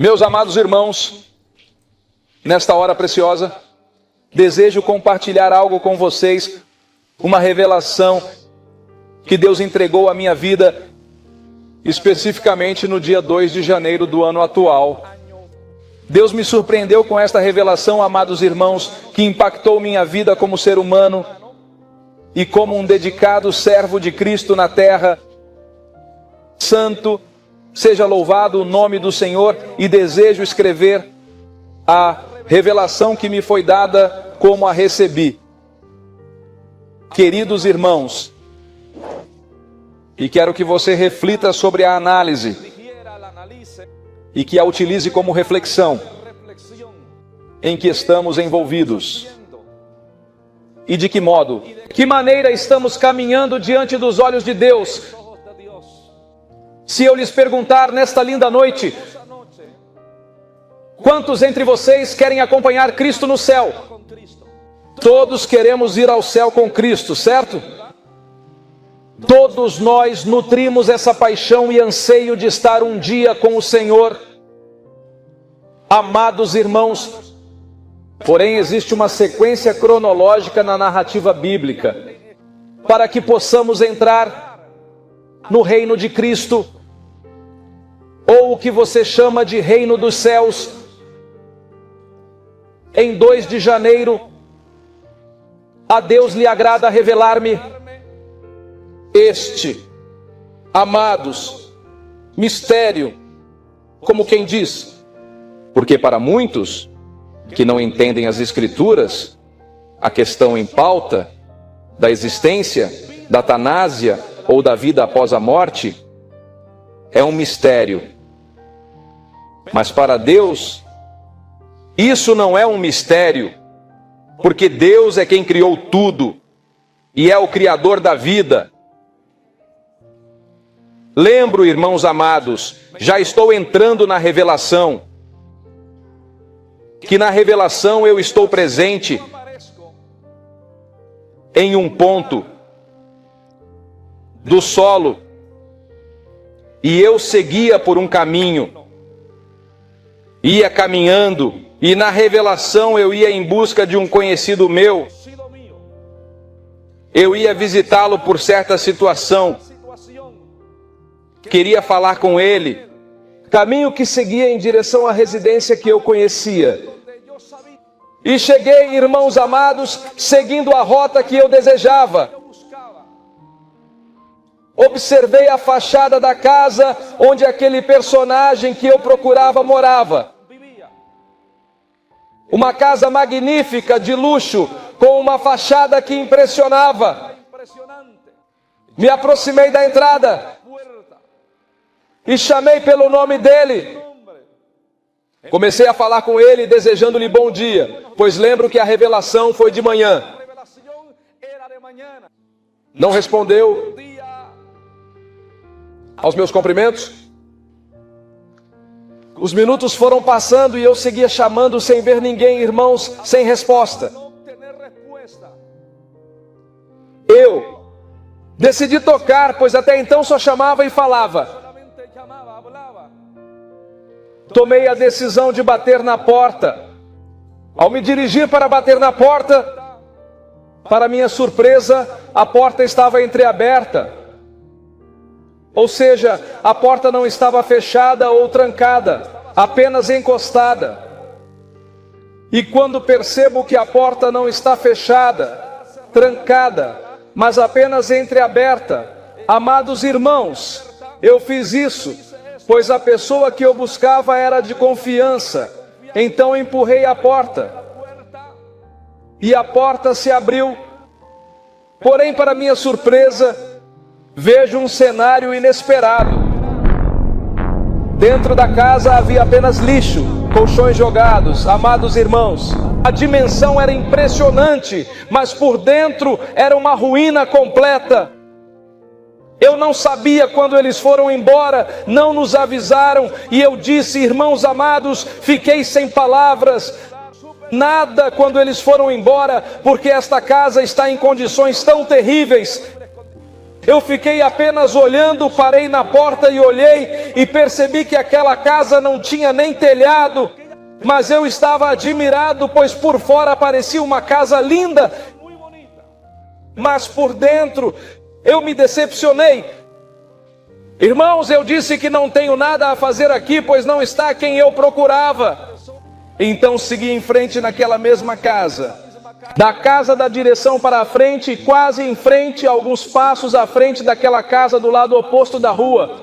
Meus amados irmãos, nesta hora preciosa, desejo compartilhar algo com vocês, uma revelação que Deus entregou à minha vida, especificamente no dia 2 de janeiro do ano atual. Deus me surpreendeu com esta revelação, amados irmãos, que impactou minha vida como ser humano e como um dedicado servo de Cristo na terra. Santo seja louvado o nome do Senhor, e desejo escrever a revelação que me foi dada como a recebi. Queridos irmãos, e quero que você reflita sobre a análise e que a utilize como reflexão em que estamos envolvidos. E de que modo? Que maneira estamos caminhando diante dos olhos de Deus? Se eu lhes perguntar nesta linda noite, quantos entre vocês querem acompanhar Cristo no céu? Todos queremos ir ao céu com Cristo, certo? Todos nós nutrimos essa paixão e anseio de estar um dia com o Senhor. Amados irmãos, porém existe uma sequência cronológica na narrativa bíblica para que possamos entrar no reino de Cristo, ou o que você chama de reino dos céus. Em 2 de janeiro, a Deus lhe agrada revelar-me este, amados, mistério, como quem diz, porque para muitos que não entendem as Escrituras, a questão em pauta da existência, da tanásia ou da vida após a morte é um mistério. Mas para Deus, isso não é um mistério, porque Deus é quem criou tudo e é o Criador da vida. Lembro, irmãos amados, já estou entrando na revelação, que na revelação eu estou presente em um ponto do solo, e eu seguia por um caminho, ia caminhando, e na revelação eu ia em busca de um conhecido meu, eu ia visitá-lo por certa situação, queria falar com ele, caminho que seguia em direção à residência que eu conhecia. E cheguei, irmãos amados, seguindo a rota que eu desejava. Observei a fachada da casa onde aquele personagem que eu procurava morava. Uma casa magnífica, de luxo, com uma fachada que impressionava. Me aproximei da entrada e chamei pelo nome dele. Comecei a falar com ele, desejando-lhe bom dia, pois lembro que a revelação foi de manhã. Não respondeu aos meus cumprimentos. Os minutos foram passando e eu seguia chamando sem ver ninguém, irmãos, sem resposta. Eu decidi tocar, pois até então só chamava e falava. Tomei a decisão de bater na porta. Ao me dirigir para bater na porta, para minha surpresa, a porta estava entreaberta. Ou seja, a porta não estava fechada ou trancada, apenas encostada. E quando percebo que a porta não está fechada, trancada, mas apenas entreaberta, amados irmãos, eu fiz isso, pois a pessoa que eu buscava era de confiança. Então empurrei a porta, e a porta se abriu. Porém, para minha surpresa, vejo um cenário inesperado. Dentro da casa havia apenas lixo, colchões jogados. Amados irmãos, a dimensão era impressionante, mas por dentro era uma ruína completa. Eu não sabia quando eles foram embora, não nos avisaram, e eu disse, irmãos amados, fiquei sem palavras, nada quando eles foram embora, porque esta casa está em condições tão terríveis. Eu fiquei apenas olhando, parei na porta e olhei e percebi que aquela casa não tinha nem telhado, mas eu estava admirado, pois por fora parecia uma casa linda, mas por dentro eu me decepcionei. Irmãos, eu disse que não tenho nada a fazer aqui, pois não está quem eu procurava. Então segui em frente naquela mesma casa. Da casa da direção para a frente, quase em frente, alguns passos à frente daquela casa do lado oposto da rua,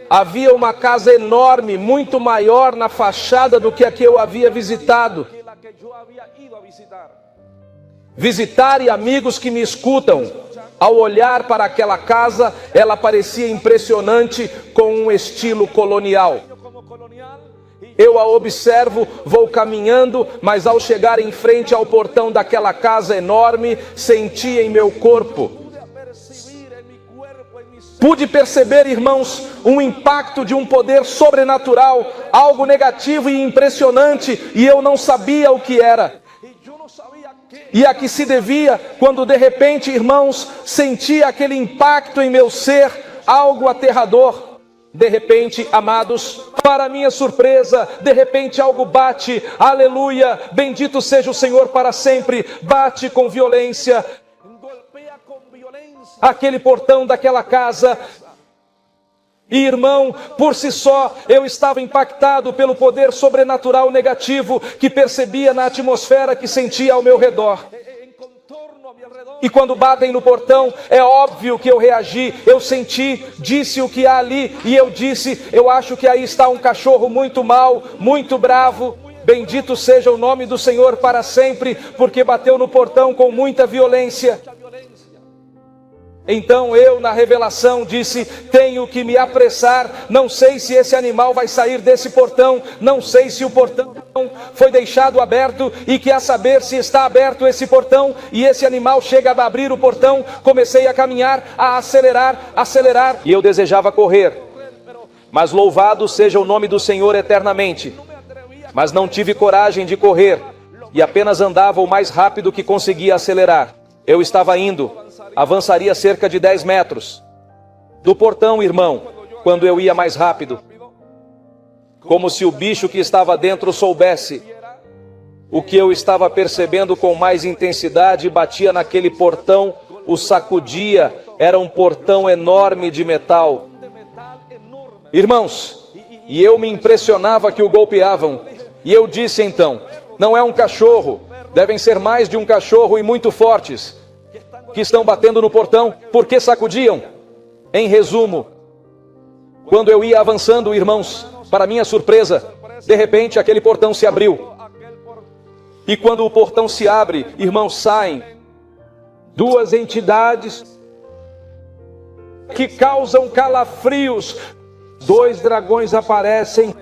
havia uma casa enorme, muito maior na fachada do que a que eu havia visitado. Visitar e amigos que me escutam, ao olhar para aquela casa, ela parecia impressionante, com um estilo colonial. Eu a observo, vou caminhando, mas ao chegar em frente ao portão daquela casa enorme, senti em meu corpo. Pude perceber, irmãos, um impacto de um poder sobrenatural, algo negativo e impressionante, e eu não sabia o que era. E a que se devia, quando de repente, irmãos, senti aquele impacto em meu ser, algo aterrador. De repente, amados, para minha surpresa, de repente algo bate, aleluia, bendito seja o Senhor para sempre, bate com violência aquele portão daquela casa. E irmão, por si só, eu estava impactado pelo poder sobrenatural negativo que percebia na atmosfera que sentia ao meu redor. E quando batem no portão, é óbvio que eu reagi, eu senti, disse o que há ali, e eu disse, eu acho que aí está um cachorro muito mau, muito bravo. Bendito seja o nome do Senhor para sempre, porque bateu no portão com muita violência. Então eu, na revelação, disse, tenho que me apressar, não sei se esse animal vai sair desse portão, não sei se o portão foi deixado aberto, e que a saber se está aberto esse portão, e esse animal chega a abrir o portão. Comecei a caminhar, a acelerar, e eu desejava correr, mas louvado seja o nome do Senhor eternamente, mas não tive coragem de correr, e apenas andava o mais rápido que conseguia acelerar. Eu estava indo, avançaria cerca de 10 metros do portão, irmão, quando eu ia mais rápido, como se o bicho que estava dentro soubesse o que eu estava percebendo com mais intensidade, batia naquele portão, o sacudia. Era um portão enorme de metal, irmãos, e eu me impressionava que o golpeavam. E eu disse então, não é um cachorro, devem ser mais de um cachorro e muito fortes que estão batendo no portão, porque sacudiam. Em resumo, quando eu ia avançando, irmãos, para minha surpresa, de repente aquele portão se abriu. E quando o portão se abre, irmãos, saem duas entidades que causam calafrios. Dois dragões aparecem.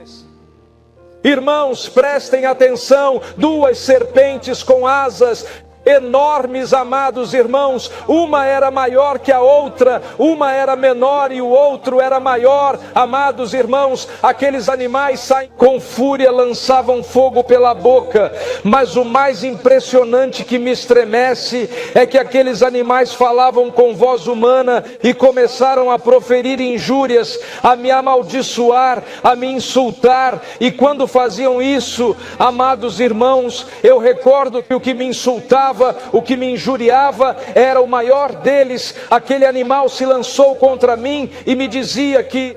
Irmãos, prestem atenção, duas serpentes com asas enormes, amados irmãos. Uma era maior que a outra, uma era menor e o outro era maior. Amados irmãos, aqueles animais saem com fúria, lançavam fogo pela boca. Mas o mais impressionante que me estremece é que aqueles animais falavam com voz humana e começaram a proferir injúrias, a me amaldiçoar, a me insultar. E quando faziam isso, amados irmãos, eu recordo que o que me insultava, o que me injuriava, era o maior deles. Aquele animal se lançou contra mim e me dizia que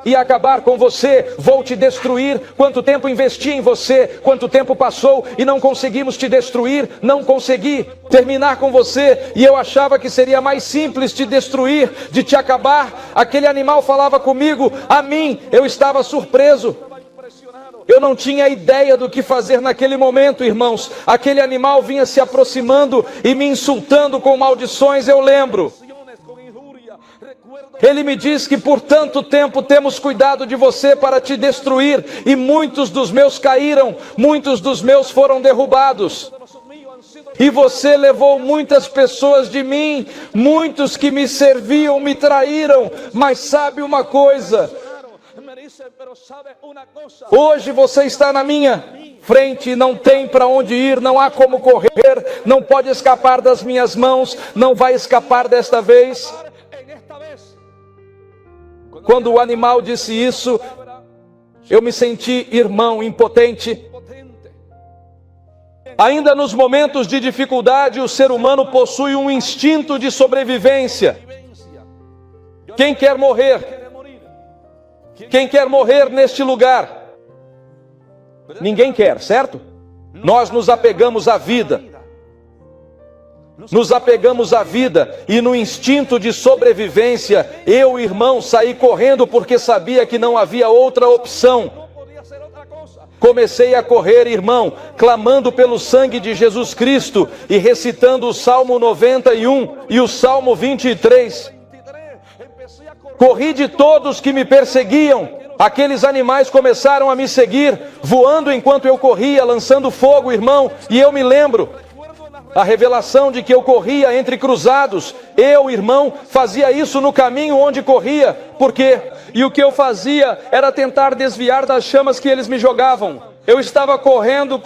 ia acabar com você, vou te destruir. Quanto tempo investi em você, quanto tempo passou e não conseguimos te destruir, não consegui terminar com você, e eu achava que seria mais simples te destruir, de te acabar. Aquele animal falava comigo, a mim, eu estava surpreso. Eu não tinha ideia do que fazer naquele momento, irmãos. Aquele animal vinha se aproximando e me insultando com maldições, eu lembro. Ele me diz que por tanto tempo temos cuidado de você para te destruir, e muitos dos meus caíram, muitos dos meus foram derrubados. E você levou muitas pessoas de mim, muitos que me serviam me traíram. Mas sabe uma coisa? Hoje você está na minha frente, não tem para onde ir, não há como correr, não pode escapar das minhas mãos, não vai escapar desta vez. Quando o animal disse isso, eu me senti, irmão, impotente. Ainda nos momentos de dificuldade, o ser humano possui um instinto de sobrevivência. Quem quer morrer? Quem quer morrer neste lugar? Ninguém quer, certo? Nós nos apegamos à vida. Nos apegamos à vida e no instinto de sobrevivência, eu, irmão, saí correndo porque sabia que não havia outra opção. Comecei a correr, irmão, clamando pelo sangue de Jesus Cristo e recitando o Salmo 91 e o Salmo 23. Corri de todos que me perseguiam. Aqueles animais começaram a me seguir, voando enquanto eu corria, lançando fogo, irmão, e eu me lembro a revelação de que eu corria entre cruzados. Eu, irmão, fazia isso no caminho onde corria. Por quê? E o que eu fazia era tentar desviar das chamas que eles me jogavam. Eu estava correndo,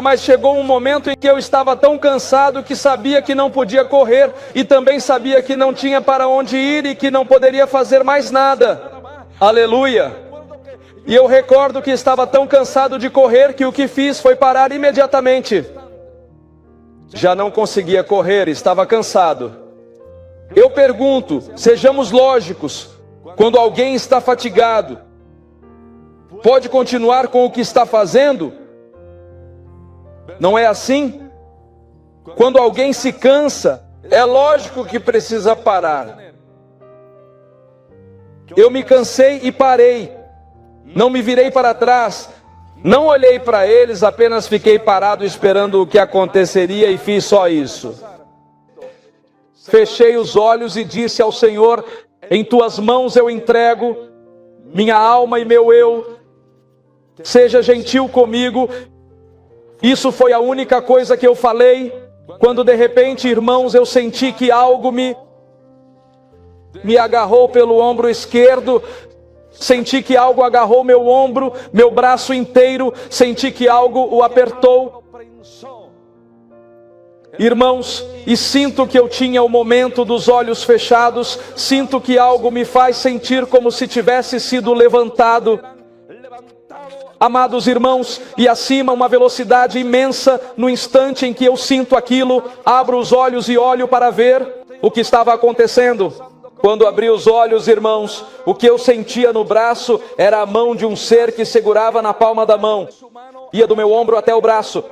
mas chegou um momento em que eu estava tão cansado que sabia que não podia correr e também sabia que não tinha para onde ir e que não poderia fazer mais nada. Aleluia! E eu recordo que estava tão cansado de correr que o que fiz foi parar imediatamente. Já não conseguia correr, estava cansado. Eu pergunto, sejamos lógicos, quando alguém está fatigado, pode continuar com o que está fazendo? Não é assim? Quando alguém se cansa, é lógico que precisa parar. Eu me cansei e parei. Não me virei para trás. Não olhei para eles, apenas fiquei parado esperando o que aconteceria e fiz só isso. Fechei os olhos e disse ao Senhor: em tuas mãos eu entrego minha alma e meu eu. Seja gentil comigo. Isso foi a única coisa que eu falei, quando de repente, irmãos, eu senti que algo me agarrou pelo ombro esquerdo. Senti que algo agarrou meu ombro, meu braço inteiro. Senti que algo o apertou. Irmãos, e sinto que eu tinha o momento dos olhos fechados. Sinto que algo me faz sentir como se tivesse sido levantado. Amados irmãos, e acima uma velocidade imensa. No instante em que eu sinto aquilo, abro os olhos e olho para ver o que estava acontecendo. Quando abri os olhos, irmãos, o que eu sentia no braço era a mão de um ser que segurava na palma da mão. Ia do meu ombro até o braço.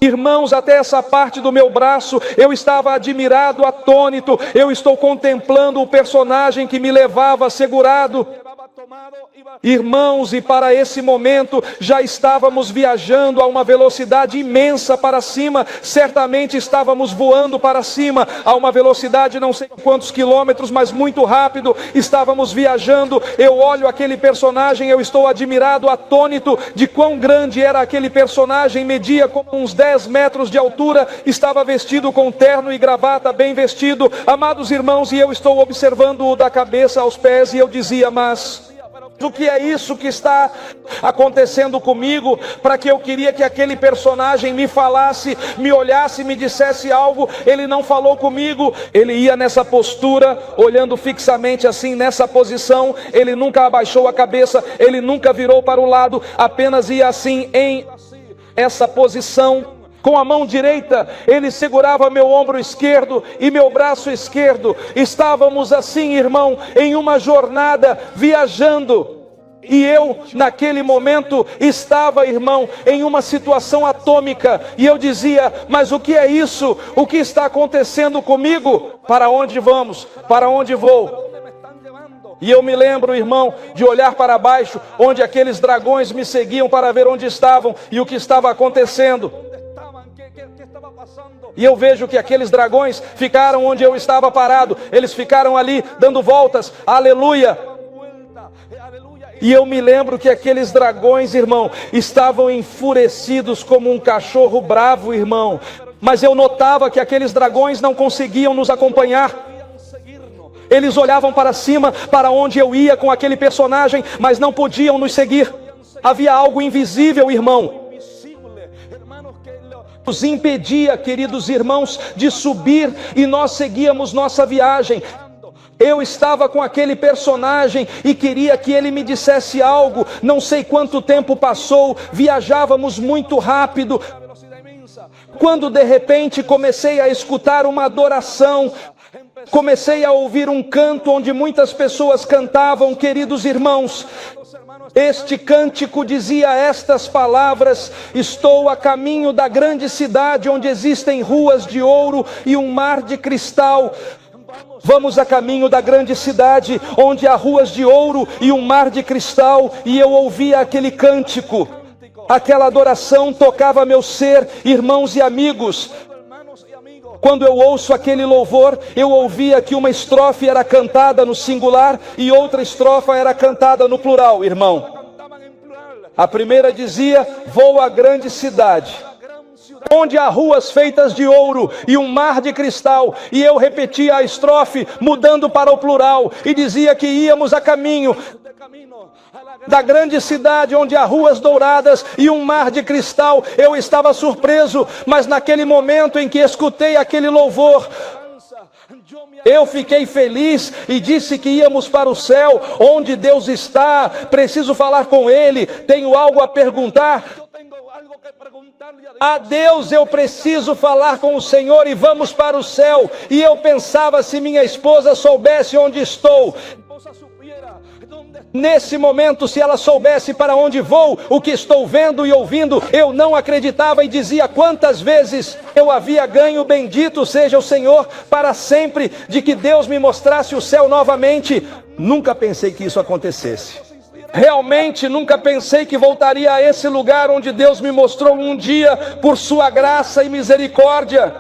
Irmãos, até essa parte do meu braço, eu estava admirado, atônito. Eu estou contemplando o personagem que me levava segurado. Irmãos, e para esse momento já estávamos viajando a uma velocidade imensa para cima. Certamente estávamos voando para cima a uma velocidade não sei quantos quilômetros, mas muito rápido. Estávamos viajando. Eu olho aquele personagem, eu estou admirado, atônito de quão grande era aquele personagem. Media como uns 10 metros de altura. Estava vestido com terno e gravata, bem vestido. Amados irmãos, e eu estou observando-o da cabeça aos pés, e eu dizia: mas o que é isso que está acontecendo comigo? Para que eu queria que aquele personagem me falasse, me olhasse, me dissesse algo. Ele não falou comigo. Ele ia nessa postura, olhando fixamente assim, nessa posição. Ele nunca abaixou a cabeça, ele nunca virou para o lado, apenas ia assim, em essa posição. Com a mão direita, ele segurava meu ombro esquerdo e meu braço esquerdo. Estávamos assim, irmão, em uma jornada, viajando. E eu, naquele momento, estava, irmão, em uma situação atômica. E eu dizia: mas o que é isso? O que está acontecendo comigo? Para onde vamos? Para onde vou? E eu me lembro, irmão, de olhar para baixo, onde aqueles dragões me seguiam para ver onde estavam e o que estava acontecendo. E eu vejo que aqueles dragões ficaram onde eu estava parado. Eles ficaram ali dando voltas. Aleluia! E eu me lembro que aqueles dragões, irmão, estavam enfurecidos como um cachorro bravo, irmão. Mas eu notava que aqueles dragões não conseguiam nos acompanhar. Eles olhavam para cima, para onde eu ia com aquele personagem, mas não podiam nos seguir. Havia algo invisível, irmão, nos impedia, queridos irmãos, de subir, e nós seguíamos nossa viagem. Eu estava com aquele personagem e queria que ele me dissesse algo. Não sei quanto tempo passou, viajávamos muito rápido, quando de repente comecei a escutar uma adoração. Comecei a ouvir um canto onde muitas pessoas cantavam, queridos irmãos. Este cântico dizia estas palavras: estou a caminho da grande cidade onde existem ruas de ouro e um mar de cristal. Vamos a caminho da grande cidade onde há ruas de ouro e um mar de cristal. E eu ouvia aquele cântico, aquela adoração tocava meu ser, irmãos e amigos. Quando eu ouço aquele louvor, eu ouvia que uma estrofe era cantada no singular e outra estrofa era cantada no plural, irmão. A primeira dizia: vou à grande cidade, onde há ruas feitas de ouro e um mar de cristal. E eu repetia a estrofe, mudando para o plural, e dizia que íamos a caminho da grande cidade onde há ruas douradas e um mar de cristal. Eu estava surpreso, mas naquele momento em que escutei aquele louvor, eu fiquei feliz e disse que íamos para o céu, onde Deus está. Preciso falar com Ele, tenho algo a perguntar a Deus, eu preciso falar com o Senhor e vamos para o céu. E eu pensava, se minha esposa soubesse onde estou, nesse momento, se ela soubesse para onde vou, o que estou vendo e ouvindo, eu não acreditava e dizia quantas vezes eu havia ganho, bendito seja o Senhor para sempre, de que Deus me mostrasse o céu novamente. Nunca pensei que isso acontecesse. Realmente nunca pensei que voltaria a esse lugar onde Deus me mostrou um dia por sua graça e misericórdia.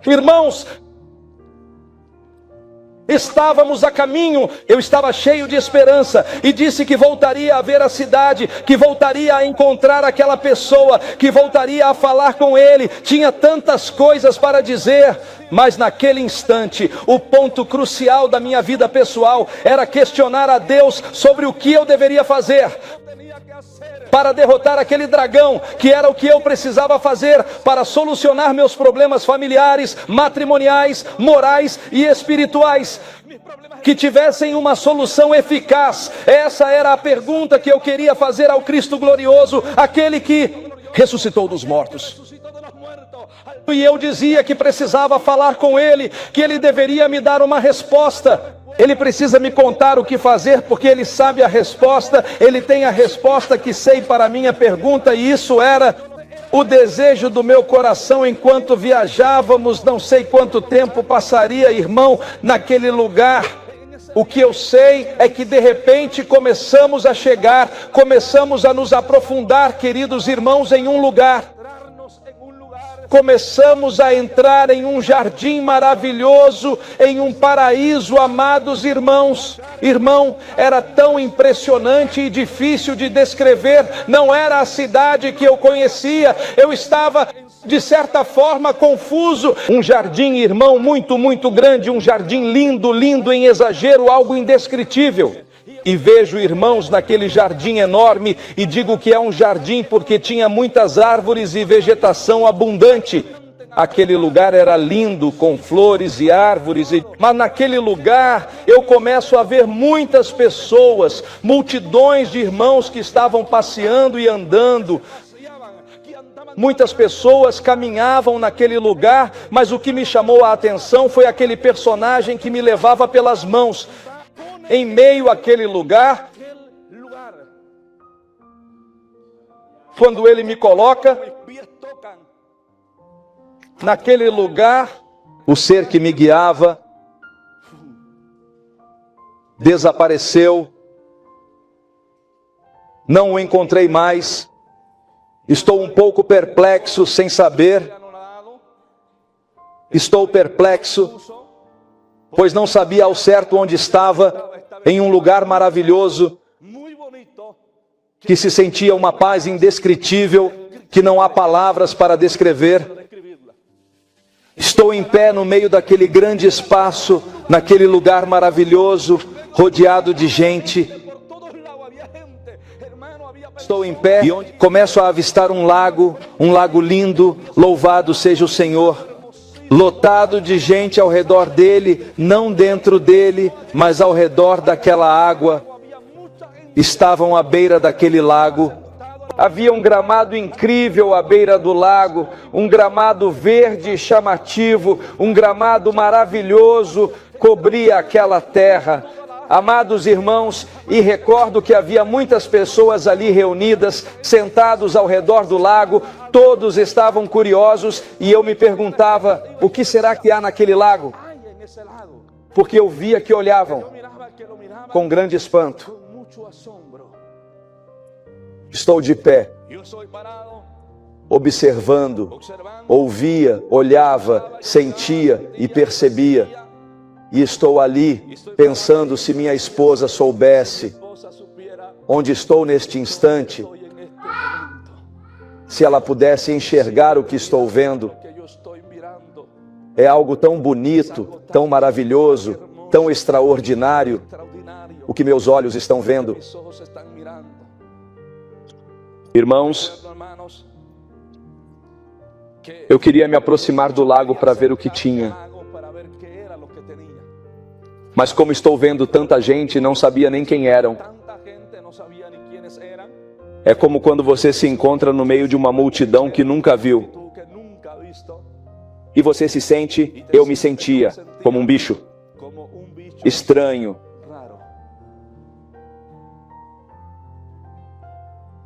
Irmãos, estávamos a caminho, eu estava cheio de esperança e disse que voltaria a ver a cidade, que voltaria a encontrar aquela pessoa, que voltaria a falar com ele. Tinha tantas coisas para dizer, mas naquele instante, o ponto crucial da minha vida pessoal era questionar a Deus sobre o que eu deveria fazer para derrotar aquele dragão, que era o que eu precisava fazer para solucionar meus problemas familiares, matrimoniais, morais e espirituais, que tivessem uma solução eficaz. Essa era a pergunta que eu queria fazer ao Cristo glorioso, aquele que ressuscitou dos mortos. E eu dizia que precisava falar com Ele, que Ele deveria me dar uma resposta. Ele precisa me contar o que fazer, porque Ele sabe a resposta. Ele tem a resposta que sei para a minha pergunta, e isso era o desejo do meu coração enquanto viajávamos. Não sei quanto tempo passaria, irmão, naquele lugar. O que eu sei é que de repente começamos a chegar, começamos a nos aprofundar, queridos irmãos, em um lugar. Começamos a entrar em um jardim maravilhoso, em um paraíso, amados irmãos. Irmão, era tão impressionante e difícil de descrever. Não era a cidade que eu conhecia. Eu estava, de certa forma, confuso. Um jardim, irmão, muito, muito grande. Um jardim lindo, lindo em exagero, algo indescritível. E vejo irmãos naquele jardim enorme, e digo que é um jardim porque tinha muitas árvores e vegetação abundante. Aquele lugar era lindo, com flores e árvores, mas naquele lugar eu começo a ver muitas pessoas, multidões de irmãos que estavam passeando e andando. Muitas pessoas caminhavam naquele lugar, mas o que me chamou a atenção foi aquele personagem que me levava pelas mãos. Em meio àquele lugar, quando ele me coloca naquele lugar, o ser que me guiava desapareceu. Não o encontrei mais. Estou um pouco perplexo, sem saber. Estou perplexo, pois não sabia ao certo onde estava, em um lugar maravilhoso, que se sentia uma paz indescritível, que não há palavras para descrever. Estou em pé no meio daquele grande espaço, naquele lugar maravilhoso, rodeado de gente. Estou em pé e começo a avistar um lago lindo, louvado seja o Senhor. Lotado de gente ao redor dele, não dentro dele, mas ao redor daquela água. Estavam à beira daquele lago. Havia um gramado incrível à beira do lago, um gramado verde e chamativo, um gramado maravilhoso, cobria aquela terra. Amados irmãos, e recordo que havia muitas pessoas ali reunidas, sentados ao redor do lago, todos estavam curiosos e eu me perguntava, o que será que há naquele lago? Porque eu via que olhavam com grande espanto. Estou de pé, observando, ouvia, olhava, sentia e percebia. E estou ali pensando se minha esposa soubesse onde estou neste instante, se ela pudesse enxergar o que estou vendo. É algo tão bonito, tão maravilhoso, tão extraordinário, o que meus olhos estão vendo. Irmãos, eu queria me aproximar do lago para ver o que tinha. Mas como estou vendo tanta gente, não sabia nem quem eram. É como quando você se encontra no meio de uma multidão que nunca viu. E você se sente, eu me sentia, como um bicho. Estranho.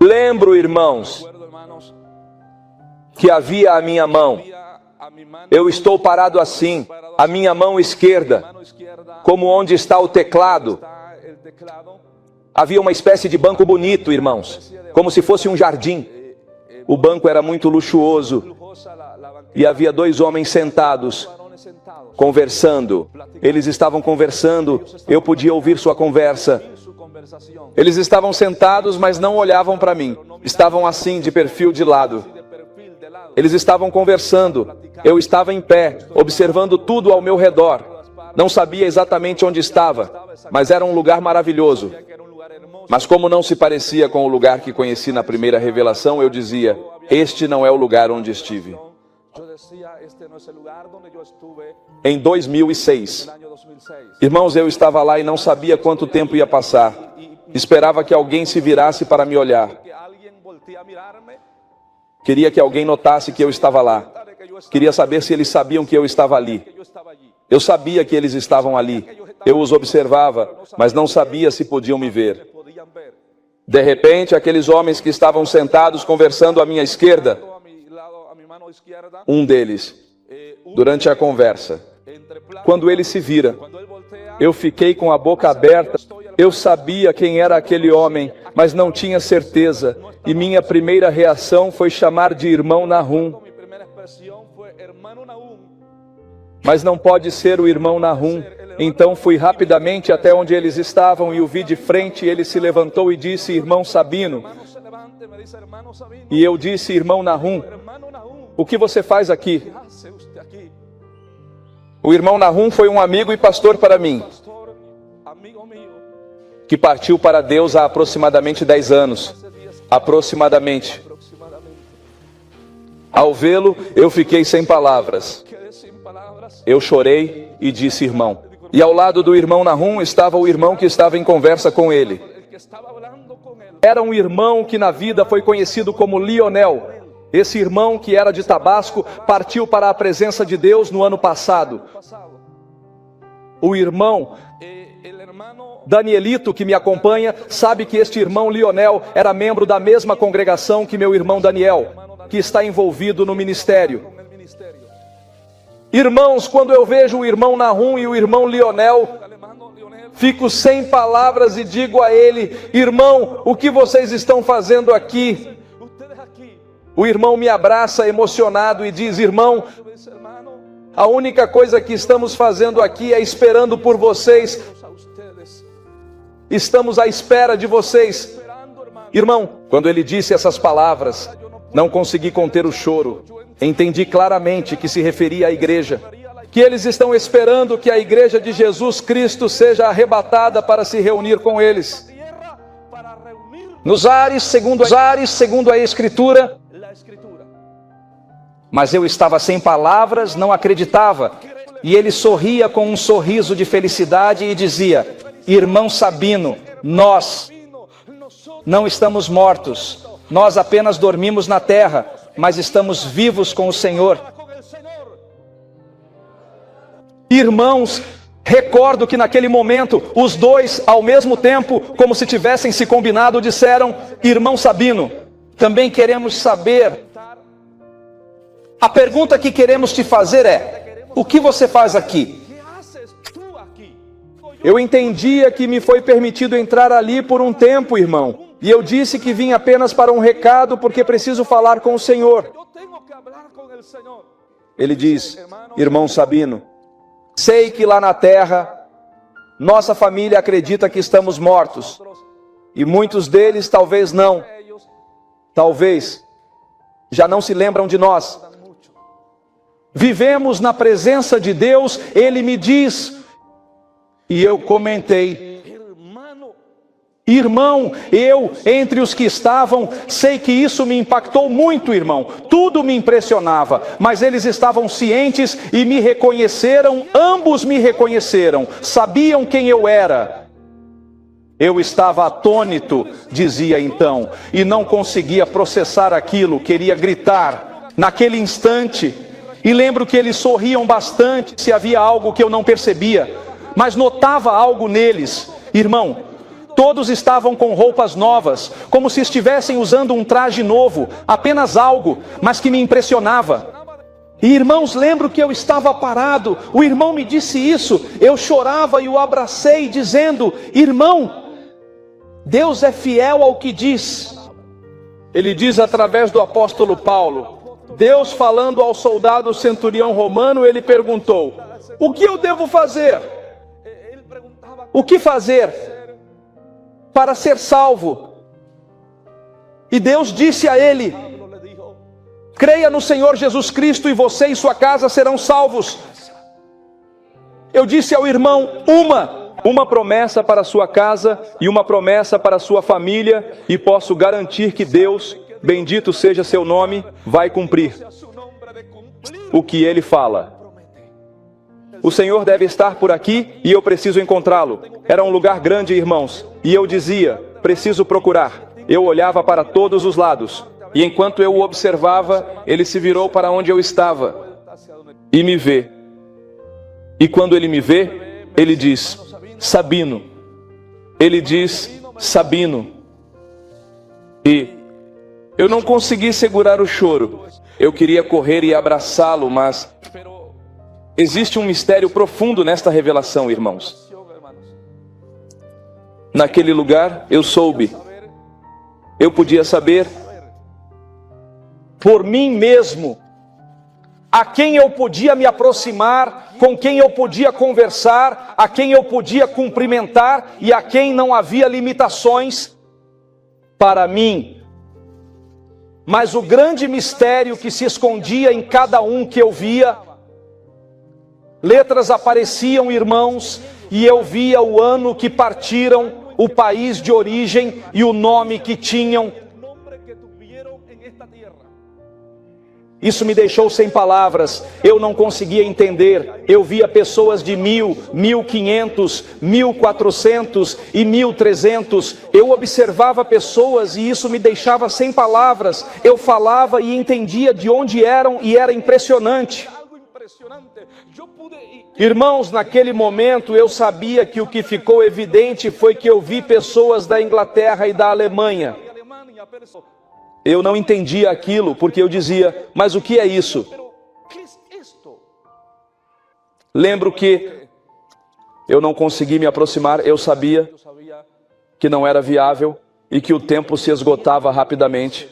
Lembro, irmãos, que havia a minha mão. Eu estou parado assim, a minha mão esquerda, como onde está o teclado. Havia uma espécie de banco bonito, irmãos, como se fosse um jardim. O banco era muito luxuoso e havia dois homens sentados, conversando. Eles estavam conversando, eu podia ouvir sua conversa. Eles estavam sentados, mas não olhavam para mim. Estavam assim, de perfil de lado. Eles estavam conversando. Eu estava em pé, observando tudo ao meu redor. Não sabia exatamente onde estava, mas era um lugar maravilhoso. Mas como não se parecia com o lugar que conheci na primeira revelação, eu dizia, este não é o lugar onde estive. Em 2006, irmãos, eu estava lá e não sabia quanto tempo ia passar. Esperava que alguém se virasse para me olhar. Queria que alguém notasse que eu estava lá. Queria saber se eles sabiam que eu estava ali. Eu sabia que eles estavam ali. Eu os observava, mas não sabia se podiam me ver. De repente, aqueles homens que estavam sentados conversando à minha esquerda, um deles, durante a conversa, quando ele se vira, eu fiquei com a boca aberta. Eu sabia quem era aquele homem, mas não tinha certeza. E minha primeira reação foi chamar de irmão Nahum. Mas não pode ser o irmão Nahum. Então fui rapidamente até onde eles estavam e o vi de frente. Ele se levantou e disse, irmão Sabino. E eu disse, irmão Nahum, o que você faz aqui? O irmão Nahum foi um amigo e pastor para mim, que partiu para Deus há aproximadamente 10 anos. Aproximadamente. Ao vê-lo, eu fiquei sem palavras. Eu chorei e disse, irmão. E ao lado do irmão Nahum estava o irmão que estava em conversa com ele. Era um irmão que na vida foi conhecido como Lionel. Esse irmão, que era de Tabasco, partiu para a presença de Deus no ano passado. O irmão Danielito, que me acompanha, sabe que este irmão Lionel era membro da mesma congregação que meu irmão Daniel, que está envolvido no ministério. Irmãos, quando eu vejo o irmão Nahum e o irmão Lionel, fico sem palavras e digo a ele, irmão, o que vocês estão fazendo aqui? O irmão me abraça emocionado e diz, irmão, a única coisa que estamos fazendo aqui é esperando por vocês. Estamos à espera de vocês. Irmão, quando ele disse essas palavras, Não consegui conter o choro. Entendi claramente que se referia à igreja. Que eles estão esperando que a igreja de Jesus Cristo seja arrebatada para se reunir com eles. Nos ares, segundo a Escritura. Mas eu estava sem palavras, não acreditava. E ele sorria com um sorriso de felicidade e dizia: irmão Sabino, nós não estamos mortos. Nós apenas dormimos na terra, mas estamos vivos com o Senhor. Irmãos, recordo que naquele momento, os dois, ao mesmo tempo, como se tivessem se combinado, disseram: irmão Sabino, também queremos saber. A pergunta que queremos te fazer é: o que você faz aqui? Eu entendia que me foi permitido entrar ali por um tempo, irmão. E eu disse que vim apenas para um recado, porque preciso falar com o Senhor. Ele diz: irmão Sabino, sei que lá na terra, nossa família acredita que estamos mortos. E muitos deles talvez não. Talvez já não se lembram de nós. Vivemos na presença de Deus, Ele me diz. E eu comentei: irmão, eu, entre os que estavam, sei que isso me impactou muito, irmão. Tudo me impressionava, mas eles estavam cientes e me reconheceram, ambos me reconheceram, sabiam quem eu era. Eu estava atônito, dizia então, e não conseguia processar aquilo, queria gritar. Naquele instante, e lembro que eles sorriam bastante se havia algo que eu não percebia, mas notava algo neles, irmão. Todos estavam com roupas novas, como se estivessem usando um traje novo, apenas algo, mas que me impressionava. E irmãos, lembro que eu estava parado, o irmão me disse isso, eu chorava e o abracei, dizendo: irmão, Deus é fiel ao que diz. Ele diz através do apóstolo Paulo, Deus falando ao soldado centurião romano, ele perguntou: o que eu devo fazer? O que fazer para ser salvo? E Deus disse a ele: creia no Senhor Jesus Cristo e você e sua casa serão salvos. Eu disse ao irmão: uma promessa para a sua casa e uma promessa para a sua família, e posso garantir que Deus, bendito seja seu nome, vai cumprir o que ele fala. O Senhor deve estar por aqui e eu preciso encontrá-lo. Era um lugar grande, irmãos, e eu dizia: preciso procurar. Eu olhava para todos os lados, e enquanto eu o observava, ele se virou para onde eu estava e me vê. E quando ele me vê, ele diz: Sabino. Ele diz: Sabino. E eu não consegui segurar o choro. Eu queria correr e abraçá-lo, mas existe um mistério profundo nesta revelação, irmãos. Naquele lugar eu soube, eu podia saber por mim mesmo a quem eu podia me aproximar, com quem eu podia conversar, a quem eu podia cumprimentar e a quem não havia limitações para mim. Mas o grande mistério que se escondia em cada um que eu via, letras apareciam, irmãos, e eu via o ano que partiram, o país de origem e o nome que tinham. Isso me deixou sem palavras, eu não conseguia entender. Eu via pessoas de 1000, 1500, 1400 e 1300. Eu observava pessoas e isso me deixava sem palavras. Eu falava e entendia de onde eram e era impressionante. Irmãos, naquele momento eu sabia que o que ficou evidente foi que eu vi pessoas da Inglaterra e da Alemanha. Eu não entendia aquilo, porque eu dizia: mas o que é isso? Lembro que eu não consegui me aproximar, eu sabia que não era viável e que o tempo se esgotava rapidamente.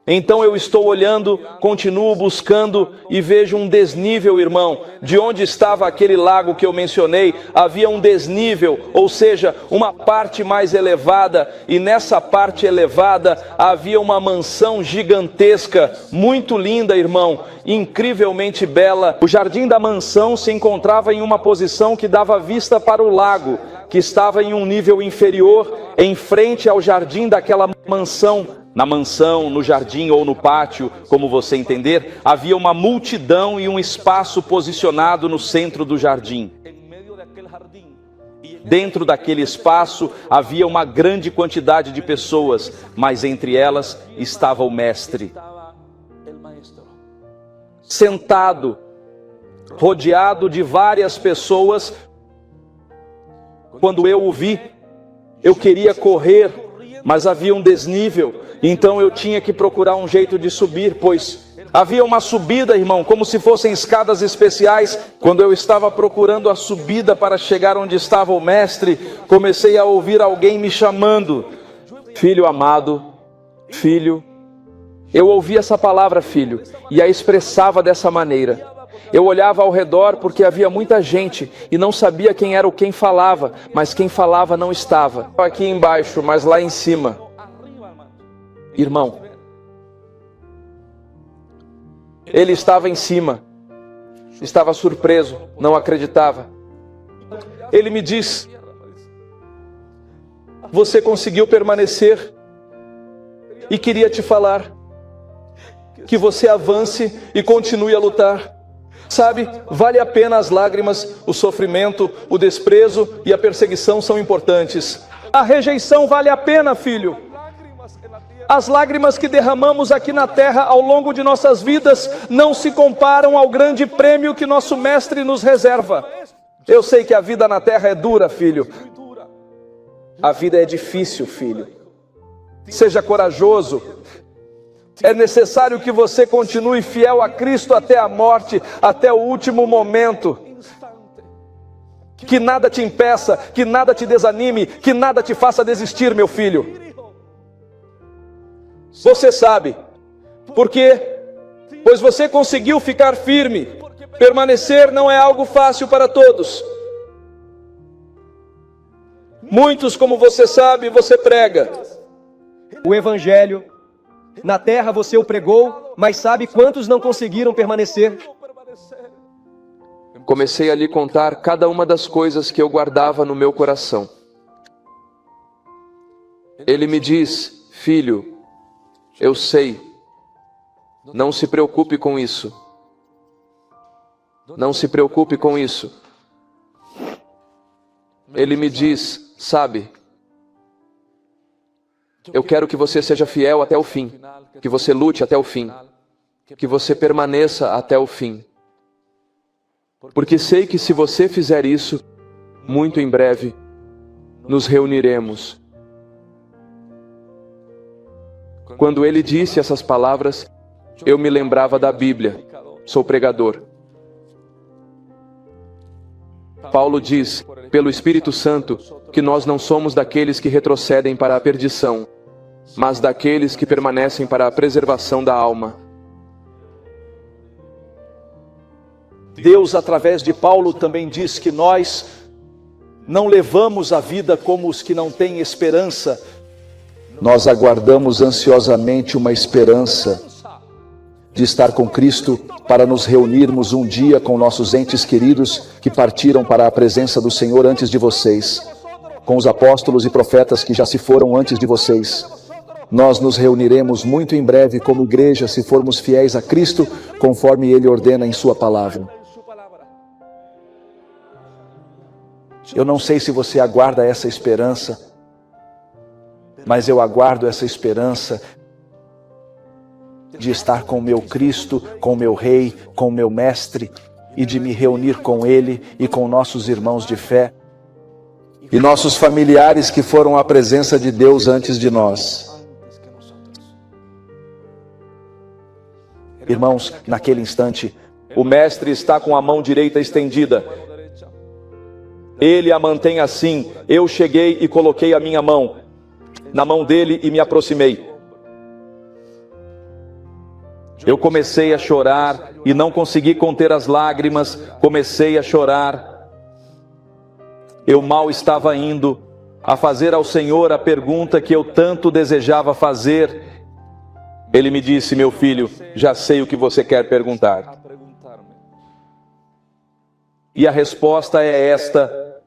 Então eu estou olhando, continuo buscando e vejo um desnível, irmão. De onde estava aquele lago que eu mencionei, havia um desnível, ou seja, uma parte mais elevada. E nessa parte elevada havia uma mansão gigantesca, muito linda, irmão, incrivelmente bela. O jardim da mansão se encontrava em uma posição que dava vista para o lago, que estava em um nível inferior, em frente ao jardim daquela mansão. Na mansão, no jardim ou no pátio, como você entender, havia uma multidão e um espaço posicionado no centro do jardim. Dentro daquele espaço havia uma grande quantidade de pessoas, mas entre elas estava o mestre. Sentado, rodeado de várias pessoas. Quando eu o vi, eu queria correr, mas havia um desnível. Então eu tinha que procurar um jeito de subir, pois havia uma subida, irmão, como se fossem escadas especiais. Quando eu estava procurando a subida para chegar onde estava o mestre, comecei a ouvir alguém me chamando: filho amado, filho. Eu ouvi essa palavra filho e a expressava dessa maneira. Eu olhava ao redor porque havia muita gente e não sabia quem era quem falava, mas quem falava não estava aqui embaixo, mas lá em cima. Irmão, ele estava em cima, estava surpreso, não acreditava. Ele me diz: você conseguiu permanecer e queria te falar que você avance e continue a lutar. Sabe, vale a pena as lágrimas, o sofrimento, o desprezo e a perseguição são importantes. A rejeição vale a pena, filho. As lágrimas que derramamos aqui na terra ao longo de nossas vidas não se comparam ao grande prêmio que nosso mestre nos reserva. Eu sei que a vida na terra é dura, filho. A vida é difícil, filho. Seja corajoso. É necessário que você continue fiel a Cristo até a morte, até o último momento. Que nada te impeça, que nada te desanime, que nada te faça desistir, meu filho. Você sabe, por quê? Pois você conseguiu ficar firme. Permanecer não é algo fácil para todos. Muitos, como você sabe, você prega o Evangelho. Na terra você o pregou, mas sabe quantos não conseguiram permanecer? Comecei a lhe contar cada uma das coisas que eu guardava no meu coração. Ele me diz: filho, eu sei, não se preocupe com isso. Não se preocupe com isso. Ele me diz: sabe, eu quero que você seja fiel até o fim, que você lute até o fim, que você permaneça até o fim. Porque sei que se você fizer isso, muito em breve, nos reuniremos. Quando ele disse essas palavras, eu me lembrava da Bíblia. Sou pregador. Paulo diz, pelo Espírito Santo, que nós não somos daqueles que retrocedem para a perdição, mas daqueles que permanecem para a preservação da alma. Deus, através de Paulo, também diz que nós não levamos a vida como os que não têm esperança. Nós aguardamos ansiosamente uma esperança de estar com Cristo para nos reunirmos um dia com nossos entes queridos que partiram para a presença do Senhor antes de vocês, com os apóstolos e profetas que já se foram antes de vocês. Nós nos reuniremos muito em breve como igreja se formos fiéis a Cristo, conforme Ele ordena em Sua palavra. Eu não sei se você aguarda essa esperança, mas eu aguardo essa esperança de estar com o meu Cristo, com o meu Rei, com o meu Mestre, e de me reunir com Ele e com nossos irmãos de fé e nossos familiares que foram à presença de Deus antes de nós. Irmãos, naquele instante, O mestre está com a mão direita estendida. Ele a mantém assim. Eu cheguei e coloquei a minha mão na mão dele e me aproximei. Eu comecei a chorar e não consegui conter as lágrimas, comecei a chorar. Eu mal estava indo a fazer ao Senhor a pergunta que eu tanto desejava fazer. Ele me disse: meu filho, já sei o que você quer perguntar. E a resposta é esta: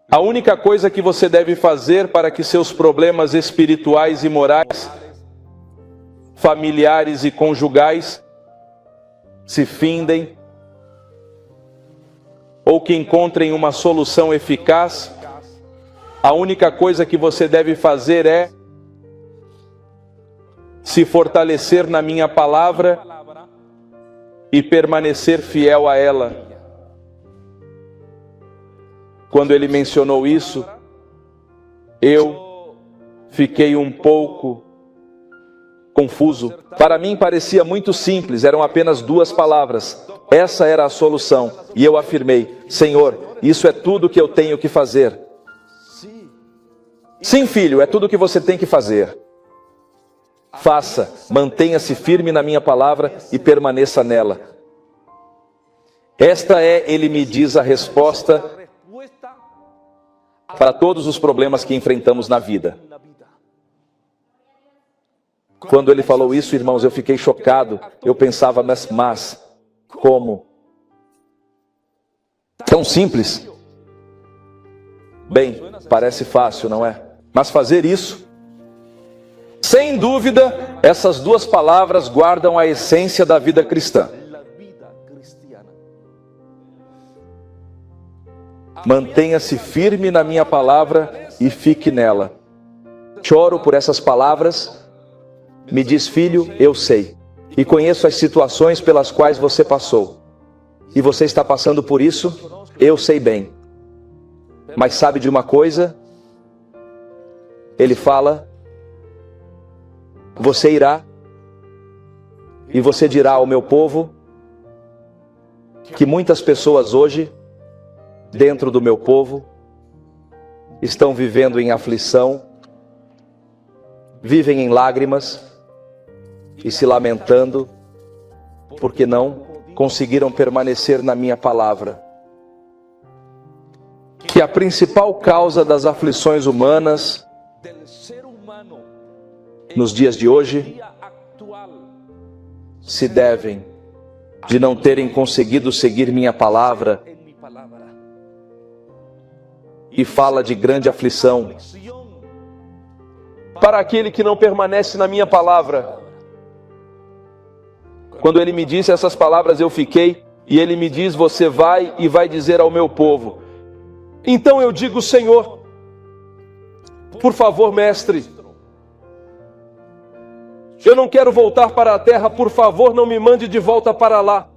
a única coisa que você deve fazer para que seus problemas espirituais e morais, familiares e conjugais se findem, ou que encontrem uma solução eficaz, a única coisa que você deve fazer é se fortalecer na minha palavra e permanecer fiel a ela. Quando ele mencionou isso, eu fiquei um pouco confuso. Para mim parecia muito simples, eram apenas 2 palavras. Essa era a solução. E eu afirmei: Senhor, isso é tudo que eu tenho que fazer. Sim, filho, é tudo que você tem que fazer. Faça, mantenha-se firme na minha palavra e permaneça nela. Esta é, ele me diz, a resposta para todos os problemas que enfrentamos na vida. Quando ele falou isso, irmãos, eu fiquei chocado. Eu pensava, mas como? Tão simples? Bem, parece fácil, não é? Mas fazer isso, sem dúvida, essas 2 palavras guardam a essência da vida cristã. Mantenha-se firme na minha palavra e fique nela. Choro por essas palavras. Me diz: filho, eu sei. E conheço as situações pelas quais você passou. E você está passando por isso, eu sei bem. Mas sabe de uma coisa? Ele fala: você irá e você dirá ao meu povo que muitas pessoas hoje, dentro do meu povo, estão vivendo em aflição, vivem em lágrimas e se lamentando porque não conseguiram permanecer na minha palavra. Que a principal causa das aflições humanas nos dias de hoje se devem de não terem conseguido seguir minha palavra, e fala de grande aflição para aquele que não permanece na minha palavra. Quando ele me disse essas palavras, eu fiquei, e ele me diz: você vai e vai dizer ao meu povo. Então eu digo: Senhor, por favor, mestre, eu não quero voltar para a terra, por favor, não me mande de volta para lá.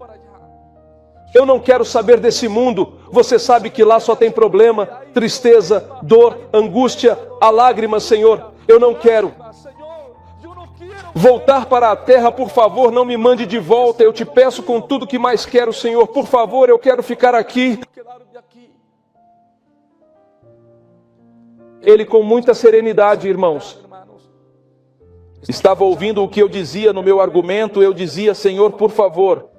Eu não quero saber desse mundo. Você sabe que lá só tem problema, tristeza, dor, angústia, há lágrimas, Senhor. Eu não quero voltar para a terra, por favor, não me mande de volta. Eu te peço com tudo que mais quero, Senhor. Por favor, eu quero ficar aqui. Ele, com muita serenidade, irmãos, estava ouvindo o que eu dizia no meu argumento. Eu dizia: Senhor, por favor,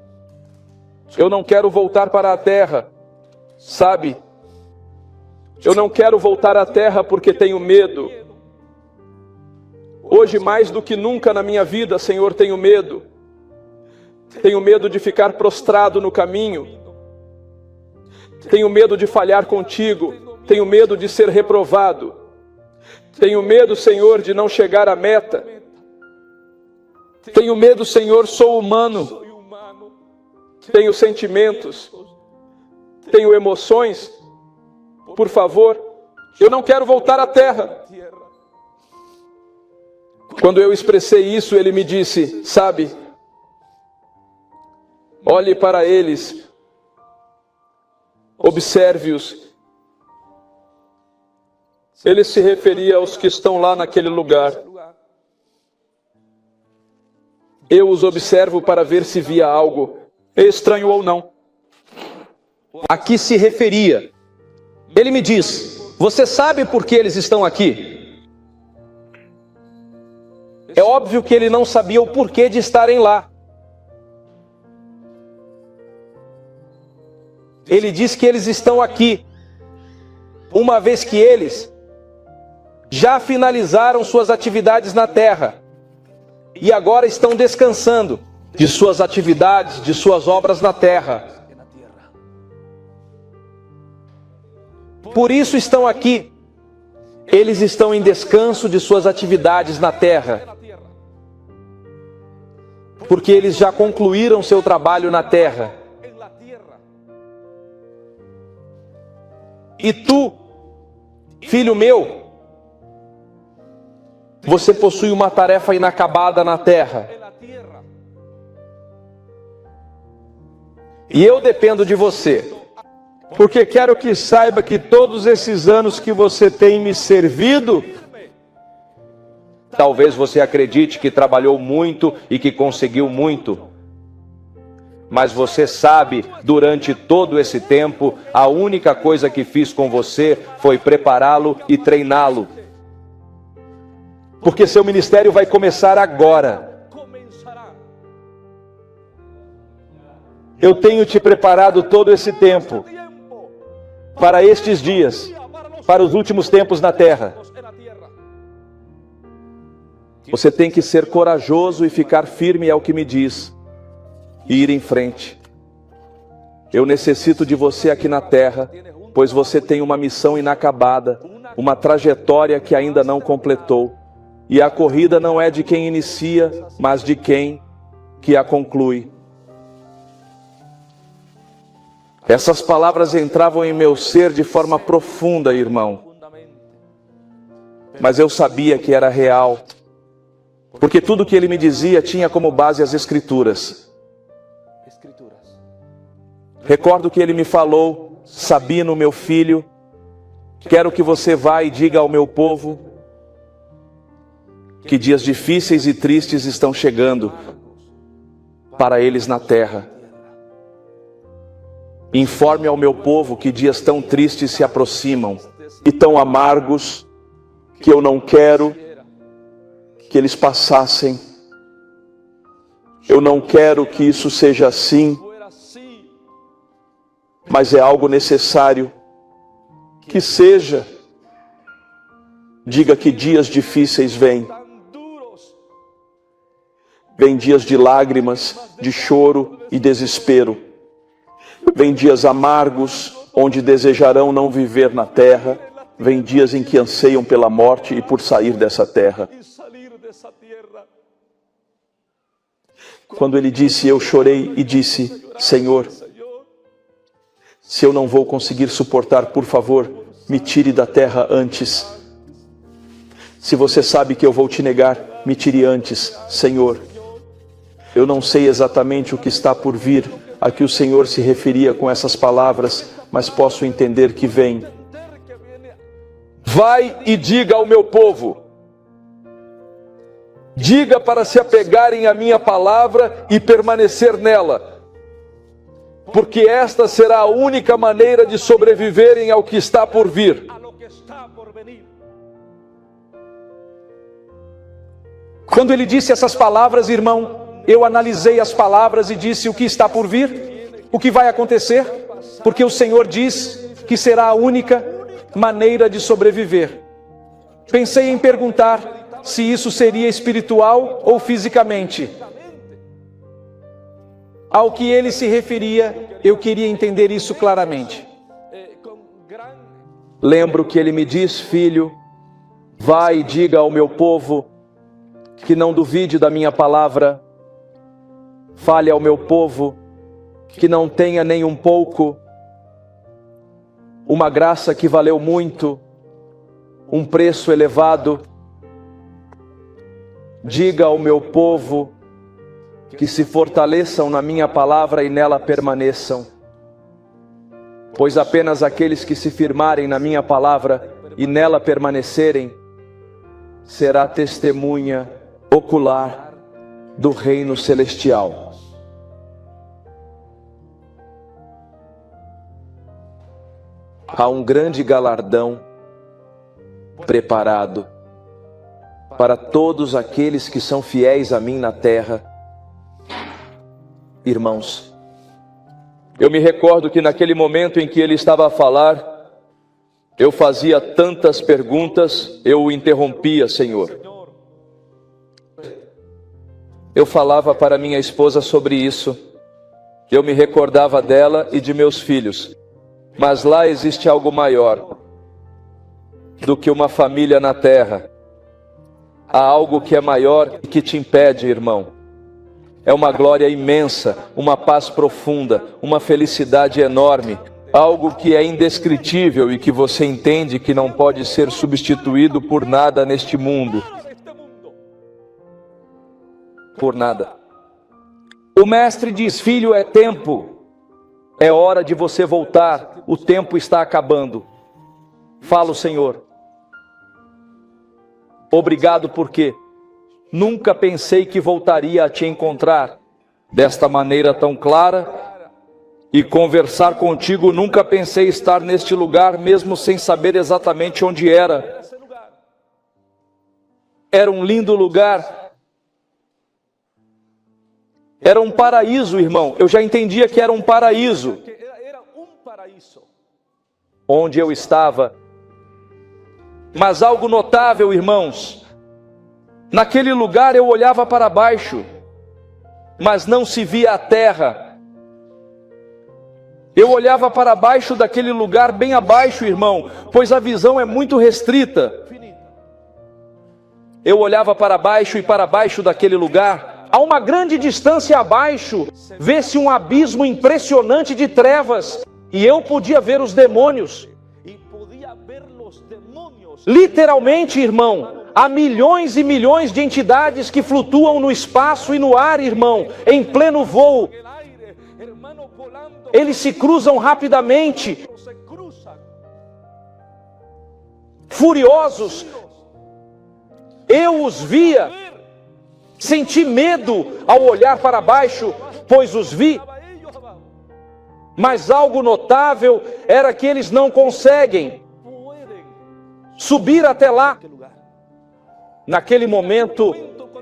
eu não quero voltar para a terra, sabe? Eu não quero voltar à terra porque tenho medo. Hoje, mais do que nunca na minha vida, Senhor, tenho medo. Tenho medo de ficar prostrado no caminho. Tenho medo de falhar contigo. Tenho medo de ser reprovado. Tenho medo, Senhor, de não chegar à meta. Tenho medo, Senhor, sou humano. Tenho sentimentos, tenho emoções. Por favor, eu não quero voltar à terra. Quando eu expressei isso, ele me disse: sabe, olhe para eles, observe-os. Ele se referia aos que estão lá naquele lugar. Eu os observo para ver se via algo estranho ou não. A que se referia? Ele me diz: você sabe por que eles estão aqui? É óbvio que ele não sabia o porquê de estarem lá. ele diz que eles estão aqui, uma vez que eles já finalizaram suas atividades na terra e agora estão descansando de suas atividades, de suas obras na terra. Por isso estão aqui. Eles estão em descanso de suas atividades na terra, porque eles já concluíram seu trabalho na terra. E tu, filho meu, você possui uma tarefa inacabada na terra. E eu dependo de você, porque quero que saiba que todos esses anos que você tem me servido, talvez você acredite que trabalhou muito e que conseguiu muito, mas você sabe, durante todo esse tempo, a única coisa que fiz com você foi prepará-lo e treiná-lo. Porque seu ministério vai começar agora. Eu tenho te preparado todo esse tempo para estes dias, para os últimos tempos na terra. Você tem que ser corajoso e ficar firme ao que me diz, e ir em frente. Eu necessito de você aqui na terra, pois você tem uma missão inacabada, uma trajetória que ainda não completou. E a corrida não é de quem inicia, mas de quem que a conclui. Essas palavras entravam em meu ser de forma profunda, irmão. Mas eu sabia que era real, porque tudo que ele me dizia tinha como base as Escrituras. Recordo que ele me falou: Sabino, meu filho, quero que você vá e diga ao meu povo que dias difíceis e tristes estão chegando para eles na terra. Informe ao meu povo que dias tão tristes se aproximam e tão amargos que eu não quero que eles passassem. Eu não quero que isso seja assim, mas é algo necessário que seja. Diga que dias difíceis vêm. Vêm dias de lágrimas, de choro e desespero. Vêm dias amargos, onde desejarão não viver na terra. Vêm dias em que anseiam pela morte e por sair dessa terra. Quando ele disse, eu chorei e disse: Senhor, se eu não vou conseguir suportar, por favor, me tire da terra antes. Se você sabe que eu vou te negar, me tire antes, Senhor. Eu não sei exatamente o que está por vir, a que o Senhor se referia com essas palavras, mas posso entender que vem. Vai e diga ao meu povo. Diga para se apegarem à minha palavra e permanecer nela, porque esta será a única maneira de sobreviverem ao que está por vir. Quando ele disse essas palavras, irmão, eu analisei as palavras e disse: o que está por vir? O que vai acontecer? Porque o Senhor diz que será a única maneira de sobreviver. Pensei em perguntar se isso seria espiritual ou fisicamente. Ao que ele se referia, eu queria entender isso claramente. Lembro que ele me diz: filho, vai e diga ao meu povo que não duvide da minha palavra. Fale ao meu povo que não tenha nem um pouco uma graça que valeu muito, um preço elevado. Diga ao meu povo que se fortaleçam na minha palavra e nela permaneçam, pois apenas aqueles que se firmarem na minha palavra e nela permanecerem será testemunha ocular do reino celestial. Há um grande galardão preparado para todos aqueles que são fiéis a mim na terra. Irmãos, Eu me recordo que naquele momento em que ele estava a falar, eu fazia tantas perguntas, eu o interrompia, Senhor. Eu falava para minha esposa sobre isso. Eu me recordava dela e de meus filhos. Mas lá existe algo maior do que uma família na terra. Há algo que é maior e que te impede, irmão. É uma glória imensa, uma paz profunda, uma felicidade enorme. Algo que é indescritível e que você entende que não pode ser substituído por nada neste mundo. Por nada. O mestre diz: filho, é tempo. É hora de você voltar. O tempo está acabando. Fala o Senhor. Obrigado porque nunca pensei que voltaria a te encontrar desta maneira tão clara. E conversar contigo, nunca pensei estar neste lugar, mesmo sem saber exatamente onde era. Era um lindo lugar. Era um paraíso, irmão. Eu já entendia que era um paraíso. Onde eu estava. Mas algo notável, irmãos. Naquele lugar eu olhava para baixo, mas não se via a terra. Eu olhava para baixo daquele lugar, bem abaixo, irmão, pois a visão é muito restrita. Eu olhava para baixo e para baixo daquele lugar, a uma grande distância abaixo, vê-se um abismo impressionante de trevas, e eu podia ver os demônios. Literalmente, irmão, há milhões e milhões de entidades que flutuam no espaço e no ar, irmão, em pleno voo. Eles se cruzam rapidamente, furiosos. Eu os via, senti medo ao olhar para baixo, pois os vi. Mas algo notável era que eles não conseguem subir até lá. Naquele momento,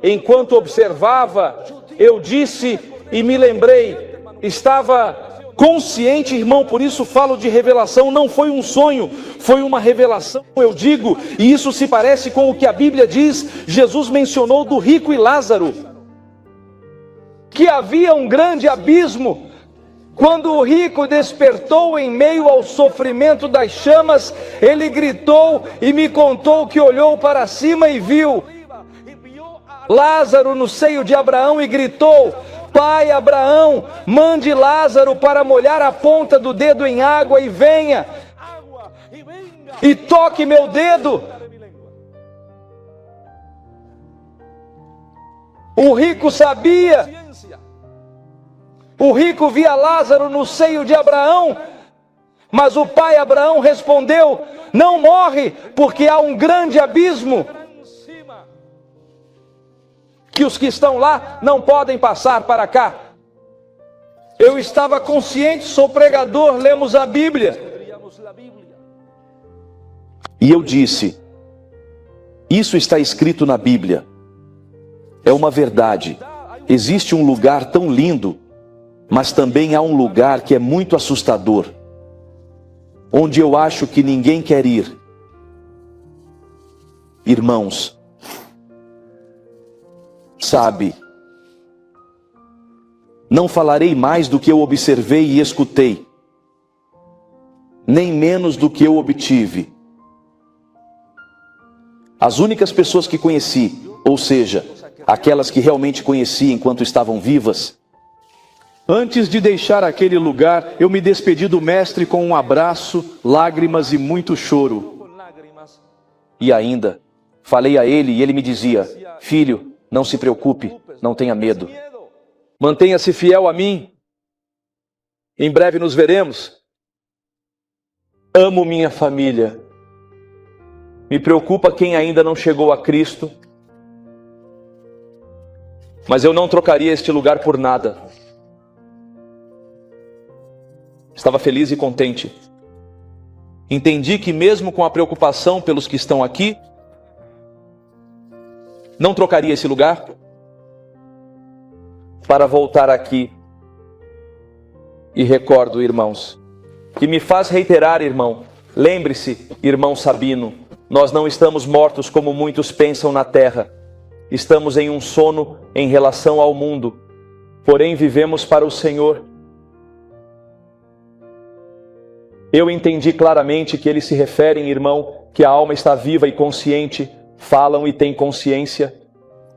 enquanto observava, eu disse e me lembrei, estava consciente, irmão, por isso falo de revelação, não foi um sonho, foi uma revelação, eu digo, e isso se parece com o que a Bíblia diz. Jesus mencionou do rico e Lázaro, que havia um grande abismo. Quando o rico despertou em meio ao sofrimento das chamas, ele gritou e me contou que olhou para cima e viu Lázaro no seio de Abraão e gritou: Pai Abraão, mande Lázaro para molhar a ponta do dedo em água e venha e toque meu dedo. O rico sabia. O rico via Lázaro no seio de Abraão, mas o pai Abraão respondeu: não morre, porque há um grande abismo que os que estão lá não podem passar para cá. Eu estava consciente, sou pregador, lemos a Bíblia. E eu disse: isso está escrito na Bíblia. É uma verdade. Existe um lugar tão lindo, mas também há um lugar que é muito assustador, onde eu acho que ninguém quer ir. Irmãos, sabe, não falarei mais do que eu observei e escutei, nem menos do que eu obtive. As únicas pessoas que conheci, ou seja, aquelas que realmente conheci enquanto estavam vivas, antes de deixar aquele lugar, eu me despedi do mestre com um abraço, lágrimas e muito choro. E ainda, falei a ele e ele me dizia: filho, não se preocupe, não tenha medo. Mantenha-se fiel a mim. Em breve nos veremos. Amo minha família. Me preocupa quem ainda não chegou a Cristo. Mas eu não trocaria este lugar por nada. Estava feliz e contente. Entendi que mesmo com a preocupação pelos que estão aqui, não trocaria esse lugar para voltar aqui E recordo, irmãos, que me faz reiterar, irmão, lembre-se, irmão Sabino, nós não estamos mortos como muitos pensam na terra. Estamos em um sono em relação ao mundo, porém vivemos para o Senhor. Eu entendi claramente que eles se referem, irmão, que a alma está viva e consciente, falam e têm consciência.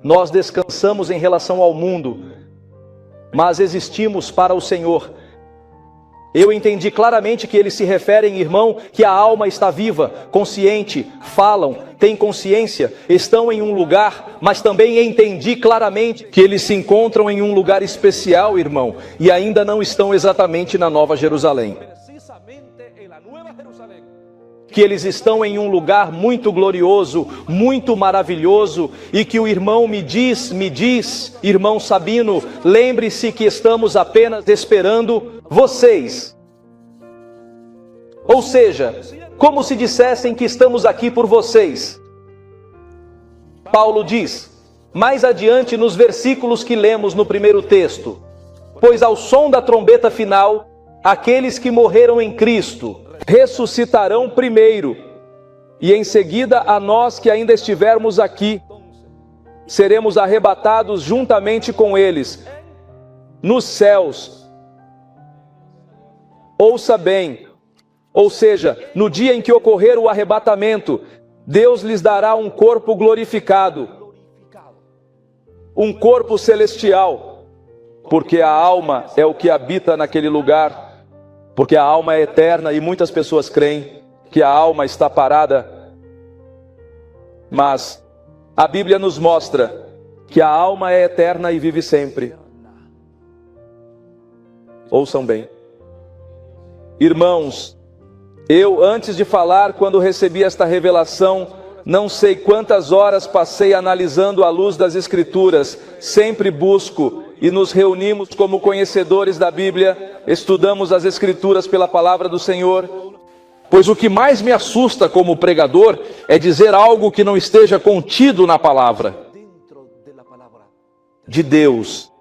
Nós descansamos em relação ao mundo, mas existimos para o Senhor. Eu entendi claramente que eles se referem, irmão, que a alma está viva, consciente, falam, têm consciência, estão em um lugar, mas também entendi claramente que eles se encontram em um lugar especial, irmão, e ainda não estão exatamente na Nova Jerusalém. Que eles estão em um lugar muito glorioso, muito maravilhoso, e que o irmão me diz, irmão Sabino, lembre-se que estamos apenas esperando vocês. Ou seja, como se dissessem que estamos aqui por vocês. Paulo diz, mais adiante nos versículos que lemos no primeiro texto, pois ao som da trombeta final, aqueles que morreram em Cristo ressuscitarão primeiro, e em seguida a nós que ainda estivermos aqui, seremos arrebatados juntamente com eles, nos céus. Ouça bem, ou seja, no dia em que ocorrer o arrebatamento, Deus lhes dará um corpo glorificado, um corpo celestial, porque a alma é o que habita naquele lugar. Porque a alma é eterna e muitas pessoas creem que a alma está parada. Mas a Bíblia nos mostra que a alma é eterna e vive sempre. Ouçam bem. Irmãos, eu antes de falar, quando recebi esta revelação, não sei quantas horas passei analisando à luz das Escrituras, sempre busco e nos reunimos como conhecedores da Bíblia, estudamos as Escrituras pela palavra do Senhor, pois o que mais me assusta como pregador é dizer algo que não esteja contido na palavra de Deus.